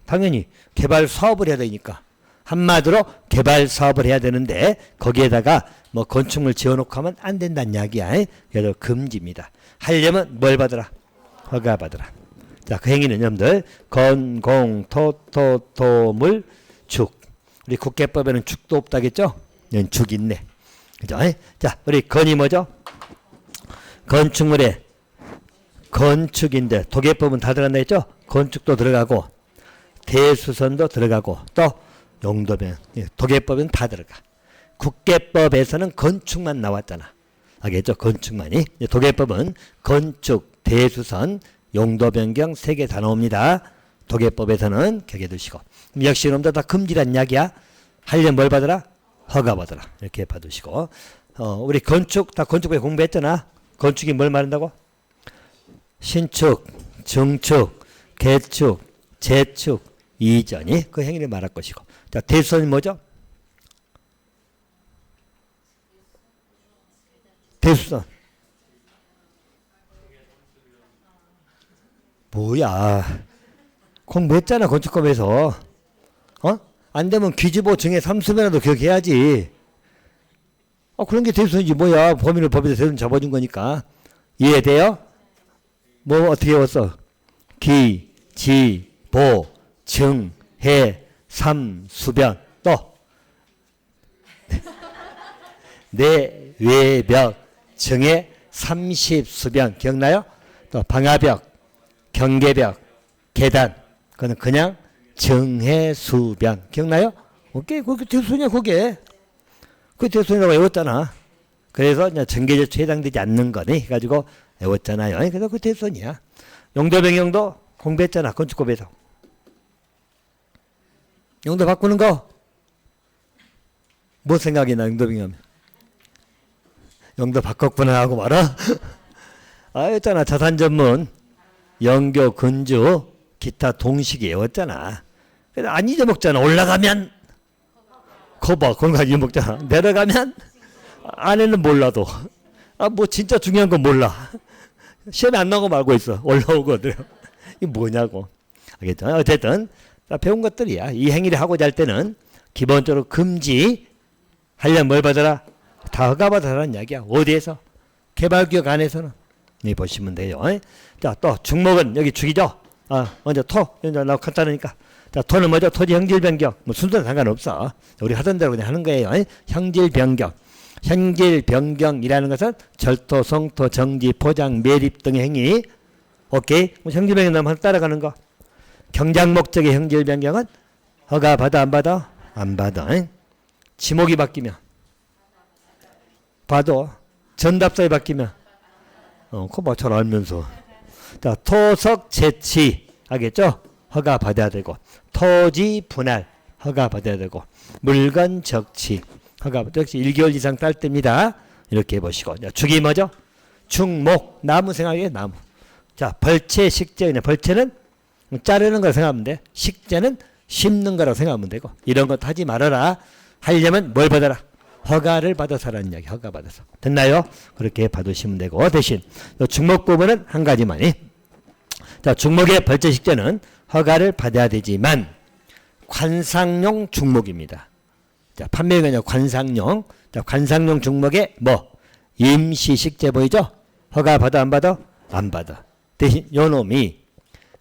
당연히 개발 사업을 해야 되니까. 한마디로 개발 사업을 해야 되는데 거기에다가 뭐 건축물 지어놓고 하면 안 된다는 이야기야. 그래서 금지입니다. 하려면 뭘 받으라? 허가 받으라. 자, 그 행위는 여러분들 건, 공, 토, 물, 죽. 우리 국계법에는 죽도 없다겠죠? 죽 있네. 그죠? 자, 우리 건이 뭐죠? 건축물에 건축인데 도계법은 다 들어간다 했죠? 건축도 들어가고 대수선도 들어가고 또 용도변, 도계법은 다 들어가. 국계법에서는 건축만 나왔잖아. 알겠죠? 건축만이. 도계법은 건축, 대수선, 용도 변경 세 개 다 나옵니다. 도계법에서는 기억해 두시고. 역시 이놈들 다 금지란 이야기야. 하려면 뭘 받으라? 허가 받으라. 이렇게 받으시고. 우리 건축, 다 건축부에 공부했잖아. 건축이 뭘 말한다고? 신축, 증축, 개축, 재축, 이전이 그 행위를 말할 것이고. 자, 대수선이 뭐죠? 대수선. 뭐야. 공부했잖아, 건축법에서. 안 되면 기지보 증에 삼수면이라도 기억해야지. 그런 게 대수선이지 뭐야. 범인을 법에서 대수선 잡아준 거니까. 이해돼요? 뭐 어떻게 외웠어? 기, 지, 보, 증, 해, 삼, 수변. 또 내, 외, 벽, 증에 30수변 기억나요? 또 방화벽, 경계벽, 계단. 그거는 그냥 정해수변 기억나요? 오케이, 그게 대손이야, 그게. 그 대손이라고 외웠잖아. 그래서 이제 정계제초에 해당되지 않는 거니 해가지고 외웠잖아요. 그래서 그 대손이야. 용도 변경도 공부했잖아, 건축법에서. 용도 바꾸는 거 뭐 생각이 나, 용도 변경하면? 용도 바꿨구나 하고 말아. 아, 했잖아. 자산 전문, 영교, 근주, 기타 동식이 외웠잖아. 그래서 안 잊어먹잖아. 올라가면 거봐, 그런 거 안 잊어먹잖아. 내려가면 안에는 몰라도. 아, 뭐 진짜 중요한 건 몰라. 시험에 안 나오고 말고 있어. 올라오거든. 이게 뭐냐고. 알겠죠? 어쨌든 배운 것들이야. 이 행위를 하고자 할 때는 기본적으로 금지 하려면 뭘 받아라? 다 허가받아라는 이야기야. 어디에서? 개발구역 안에서는. 네, 보시면 돼요. 자, 또 중목은 여기 죽이죠. 아, 먼저 토. 이제 나 간단하니까. 자, 토는 뭐죠? 토지 형질 변경. 뭐 순서는 상관없어. 우리 하던 대로 그냥 하는 거예요. 형질 변경. 형질 변경이라는 것은 절토, 성토, 정지, 포장, 매립 등의 행위. 오케이? 형질 변경 나면 따라가는 거. 경작 목적의 형질 변경은 허가 받아 안 받아? 안 받아. 지목이 바뀌면 받아. 전답사에 바뀌면 그거 뭐 잘 알면서. 자, 토석 채취 하겠죠? 허가 받아야 되고, 토지 분할 허가 받아야 되고, 물건 적치 허가 역시 1개월 이상 딸 때입니다. 이렇게 보시고. 자, 죽이 뭐죠? 중목, 나무 생각해. 나무. 자, 벌채, 식재. 그냥 벌채는 자르는 걸 생각하면 돼. 식재는 심는 거라고 생각하면 되고. 이런 것도 하지 말아라. 하려면 뭘 받아라? 허가를 받아서 하라는 이야기. 허가 받아서. 됐나요? 그렇게 받으시면 되고. 대신 중목 부분은 한 가지만이. 자, 중목의 벌채 식재는 허가를 받아야 되지만 관상용 중목입니다. 자, 판매가 아니라 관상용. 자, 관상용 중목에 뭐 임시 식재 보이죠? 허가 받아 안 받아? 안 받아. 대신 요놈이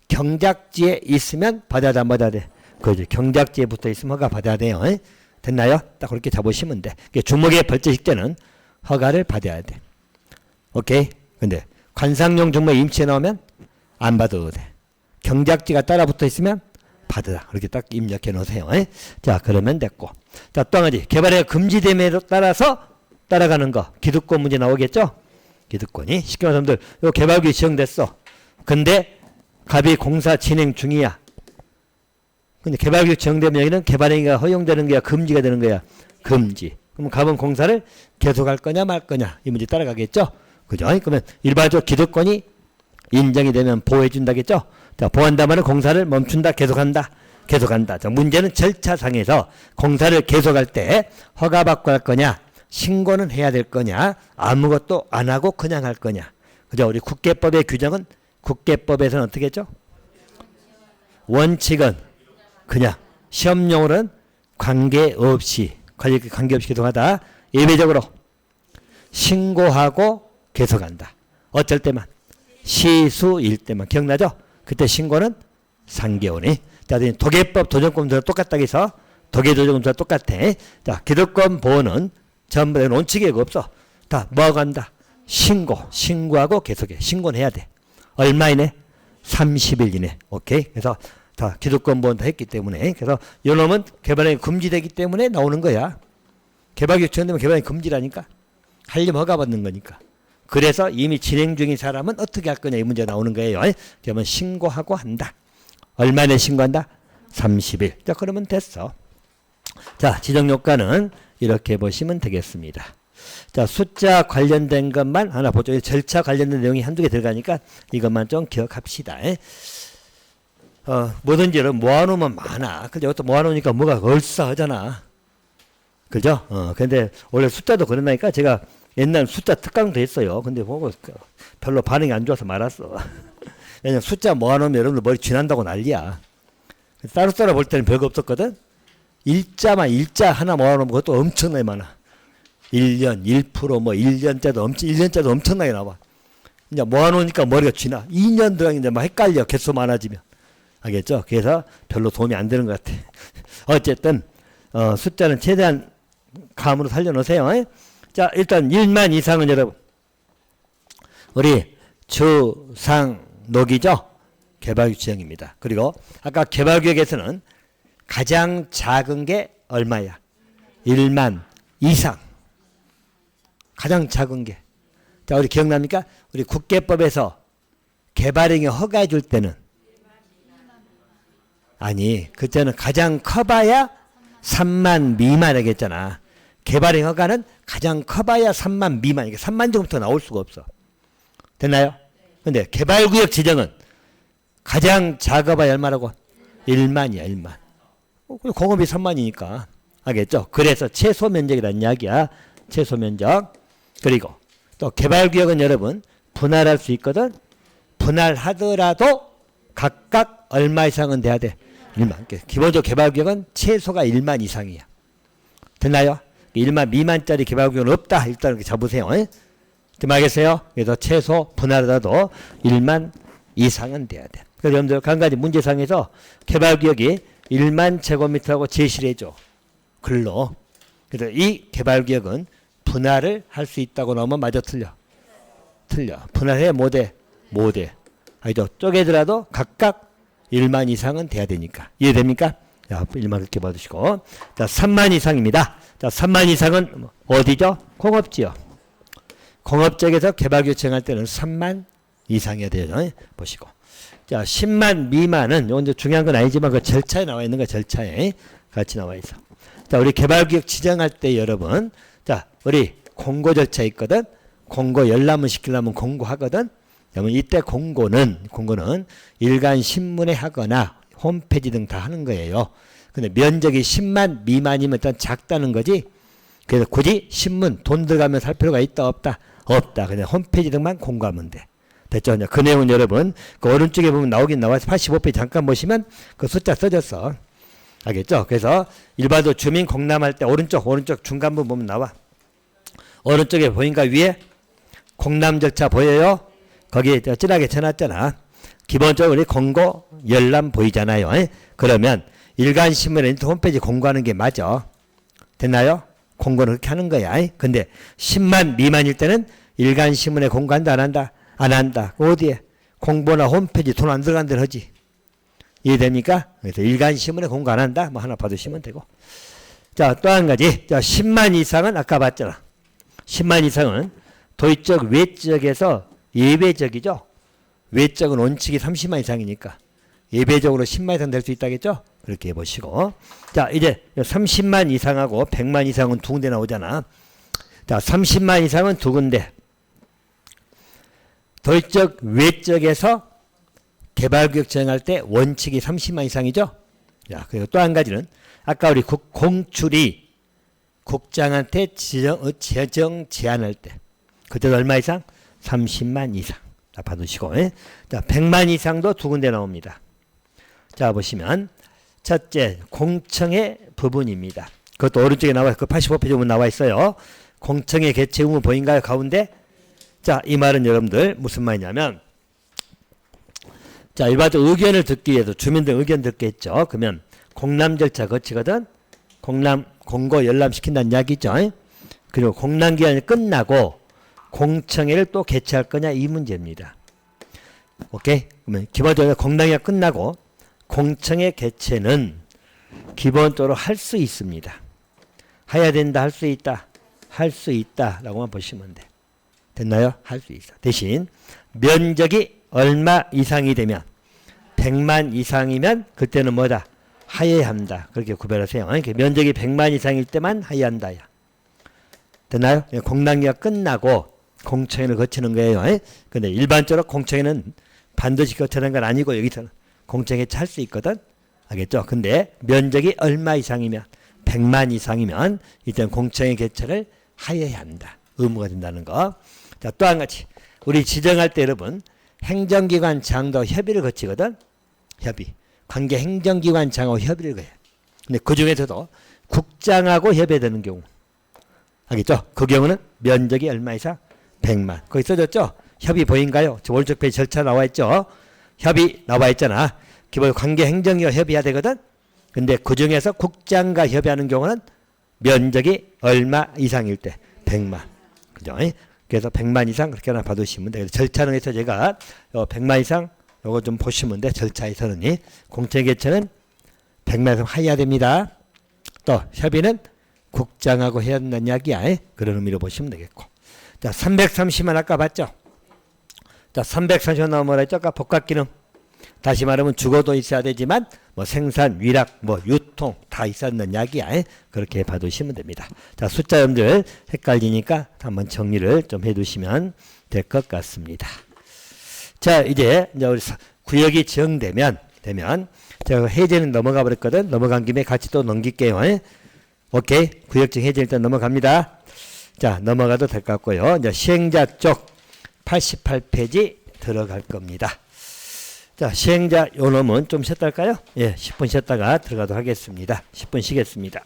경작지에 있으면 받아야 돼, 안 받아야 돼? 그죠. 경작지에 붙어 있으면 허가 받아야 돼요. 됐나요? 딱 그렇게 잡으시면 돼. 중목의 벌채 식재는 허가를 받아야 돼. 오케이? 근데 관상용 중목 임시에 나오면 안 받아도 돼. 경작지가 따라 붙어 있으면 받으라. 그렇게 딱 입력해 놓으세요. 자, 그러면 됐고. 자, 또 한 가지. 개발에 금지됨에 따라서 따라가는 거. 기득권 문제 나오겠죠? 기득권이. 쉽게 말하면 사람들, 요 개발구역 지정됐어. 근데 갑이 공사 진행 중이야. 근데 개발구역 지정되면 여기는 개발행위가 허용되는 거야? 금지가 되는 거야? 금지. 그럼 갑은 공사를 계속할 거냐 말 거냐? 이 문제 따라가겠죠? 그죠? 그러면 일반적으로 기득권이 인정이 되면 보호해준다겠죠? 자, 보호한다면 공사를 멈춘다, 계속한다, 계속한다. 자, 문제는 절차상에서 공사를 계속할 때 허가받고 할 거냐, 신고는 해야 될 거냐, 아무것도 안 하고 그냥 할 거냐. 그죠? 우리 국계법의 규정은, 국계법에서는 어떻게 했죠? 원칙은 그냥, 시험용으로는 관계없이 계속하다. 예외적으로 신고하고 계속한다. 어쩔 때만. 시수일 때만. 기억나죠? 그때 신고는 3개월이. 자, 도계법 도전권자와 똑같다 해서 도계도전권자와 똑같아. 자, 기득권 보호는 전부 다 원칙이 없어. 다 뭐하고 한다? 신고하고 계속해. 신고는 해야 돼. 얼마 이내? 30일 이내. 오케이? 그래서 다 기득권 보호는 다 했기 때문에. 그래서 이놈은 개발행위 금지되기 때문에 나오는 거야. 개발규칙 지정되면 개발행위 금지라니까. 하려면 허가받는 거니까. 그래서 이미 진행 중인 사람은 어떻게 할 거냐 이 문제 나오는 거예요. 그러면 신고하고 한다. 얼마나 신고한다? 30일. 자, 그러면 됐어. 자, 지정요건은 이렇게 보시면 되겠습니다. 자, 숫자 관련된 것만 하나 보죠. 절차 관련된 내용이 한두 개 들어가니까 이것만 좀 기억합시다. 뭐든지 모아놓으면 많아. 근데 이것도 모아놓으니까 뭐가 얼싸하잖아. 그죠? 근데 원래 숫자도 그런다니까. 제가 옛날 숫자 특강도 했어요. 근데 보고 별로 반응이 안 좋아서 말았어. 왜냐면 숫자 모아놓으면 여러분들 머리 쥐난다고 난리야. 따로따로 볼 때는 별거 없었거든. 일자 하나 모아놓으면 그것도 엄청나게 많아. 1년, 1%, 뭐 1년짜도 엄청나게 나와. 이제 모아놓으니까 머리가 쥐나. 2년 들어가면 이제 막 헷갈려. 개수 많아지면. 알겠죠? 그래서 별로 도움이 안 되는 것 같아. 어쨌든 숫자는 최대한 감으로 살려놓으세요. 자, 일단 1만 이상은 여러분 우리 주상록이죠. 개발구역 지정입니다. 그리고 아까 개발구역에서는 가장 작은 게 얼마야? 1만 이상. 가장 작은 게. 자, 우리 기억납니까? 우리 국계법에서 개발행위 허가해 줄 때는 아니, 그때는 가장 커봐야 3만 미만이라고 했잖아. 개발행위 허가는 가장 커봐야 3만 미만. 이게 3만 정도부터 나올 수가 없어. 됐나요? 근데 개발구역 지정은 가장 작아봐야 얼마라고? 1만이야, 1만. 공업이 3만이니까. 알겠죠? 그래서 최소 면적이라는 이야기야. 최소 면적. 그리고 또 개발구역은 여러분 분할할 수 있거든. 분할하더라도 각각 얼마 이상은 돼야 돼? 1만. 기본적으로 개발구역은 최소가 1만 이상이야. 됐나요? 1만 미만짜리 개발구역은 없다. 일단 이렇게 잡으세요. 좀 알겠어요? 그래서 최소 분할하더라도 1만 이상은 돼야 돼. 그래서 여러분들 한 가지 문제상에서 개발구역이 1만 제곱미터라고 제시를 해줘. 글로. 그래서 이 개발구역은 분할을 할 수 있다고 나오면 맞아 틀려? 틀려. 분할해 못해? 못해. 알죠? 쪼개더라도 각각 1만 이상은 돼야 되니까. 이해됩니까? 자, 1만 이렇게 받으시고. 자, 3만 이상입니다. 자, 3만 이상은 어디죠? 공업지요. 공업지역에서 개발구역 지정할 때는 3만 이상이어야 돼요. 보시고. 자, 10만 미만은, 이건 이제 중요한 건 아니지만 그 절차에 나와 있는 거 절차에 같이 나와 있어. 자, 우리 개발구역 지정할 때 여러분, 자, 우리 공고 절차 있거든? 공고 열람을 시키려면 공고하거든? 그러면 이때 공고는 일간 신문에 하거나 홈페이지 등 다 하는 거예요. 근데 면적이 10만 미만이면 일단 작다는 거지. 그래서 굳이 신문 돈 들어가면서 할 필요가 있다 없다? 없다. 그냥 홈페이지 등만 공고하면 돼. 됐죠? 그 내용은 여러분 그 오른쪽에 보면 나오긴 나와서 85페이지 잠깐 보시면 그 숫자 써졌어. 알겠죠? 그래서 일반적으로 주민 공람할 때 오른쪽 중간부 보면 나와. 오른쪽에 보인가 위에 공람 절차 보여요? 거기에 진하게 쳐놨잖아. 기본적으로 우리 공고 열람 보이잖아요. 그러면 일간신문에 홈페이지 공고하는 게 맞아. 됐나요? 공고는 그렇게 하는 거야. 근데 10만 미만일 때는 일간신문에 공고한다 안 한다? 안 한다. 어디에? 공보나 홈페이지 돈 안 들어간 데는 하지. 이해됩니까? 그래서 일간신문에 공고 안 한다? 뭐 하나 받으시면 되고. 자, 또 한 가지. 자, 10만 이상은 아까 봤잖아. 10만 이상은 도의적 외적에서 예외적이죠. 외적은 원칙이 30만 이상이니까 예외적으로 10만 이상 될 수 있다겠죠. 그렇게 해보시고. 자, 이제 30만 이상하고 100만 이상은 두 군데 나오잖아. 자, 30만 이상은 두 군데. 도의적 외적에서 개발구역 지정할 때 원칙이 30만 이상이죠. 자, 그리고 또 한 가지는 아까 우리 공출이 국장한테 지정 제한할 때 그때도 얼마 이상? 30만 이상. 자, 받으시고. 자, 100만 이상도 두 군데 나옵니다. 자, 보시면 첫째 공청의 부분입니다. 그것도 오른쪽에 나와 있고 85페이지 보면 나와 있어요. 공청의 개최 의무 보인가요? 가운데? 자, 이 말은 여러분들 무슨 말이냐면 자, 일반적으로 의견을 듣기 위해서 주민들 의견 듣겠죠. 그러면 공람 절차 거치거든. 공고 열람시킨다는 이야기죠. 그리고 공람기간이 끝나고 공청회를 또 개최할 거냐 이 문제입니다. 오케이? 그러면 기본적으로 공람기가 끝나고 공청회 개최는 기본적으로 할 수 있습니다. 해야 된다, 할 수 있다, 할 수 있다라고만 보시면 돼. 됐나요? 할 수 있어. 대신 면적이 얼마 이상이 되면 100만 이상이면 그때는 뭐다? 하여야 한다. 그렇게 구별하세요. 면적이 100만 이상일 때만 하여야 한다. 됐나요? 공람기가 끝나고 공청회를 거치는 거예요. 근데 일반적으로 공청회는 반드시 거치는 건 아니고 여기서는 공청회 할 수 있거든. 알겠죠? 근데 면적이 얼마 이상이면 100만 이상이면 일단 공청회 개최를 하여야 한다. 의무가 된다는 거. 자, 또 한 가지. 우리 지정할 때 여러분 행정기관 장도 협의를 거치거든. 협의. 관계 행정기관 장하고 협의를 거해. 근데 그 중에서도 국장하고 협의되는 경우. 알겠죠? 그 경우는 면적이 얼마 이상? 100만. 거기 써졌죠? 협의 보인가요? 저 오른쪽 페이지 절차 나와 있죠? 협의 나와 있잖아. 기본 관계 행정기관 협의해야 되거든. 근데 그 중에서 국장과 협의하는 경우는 면적이 얼마 이상일 때 100만. 그죠? 그래서 100만 이상 그렇게 하나 받으시면 돼요. 절차는 해서 제가 100만 이상 요거 좀 보시면 돼. 절차에서는 공채개체는 100만 이상 해야 됩니다. 또 협의는 국장하고 해야 한다는 이야기야. 그런 의미로 보시면 되겠고. 자, 330만 아까 봤죠? 자, 330만 나오면 뭐라 했죠? 아까 복합기능. 다시 말하면 주거도 있어야 되지만 뭐 생산, 위락, 뭐 유통 다 있어야 한다는 이야기야. 그렇게 봐두시면 됩니다. 자, 숫자 여러분들 헷갈리니까 한번 정리를 좀 해두시면 될 것 같습니다. 자, 이제 우리 구역이 지정되면 제가 해제는 넘어가 버렸거든. 넘어간 김에 같이 또 넘길게요. 오케이. 구역적 해제 일단 넘어갑니다. 자, 넘어가도 될 것 같고요. 이제 시행자 쪽 88페이지 들어갈 겁니다. 자, 시행자 요 놈은 좀 쉬었다 할까요? 예, 10분 쉬었다가 들어가도록 하겠습니다. 10분 쉬겠습니다.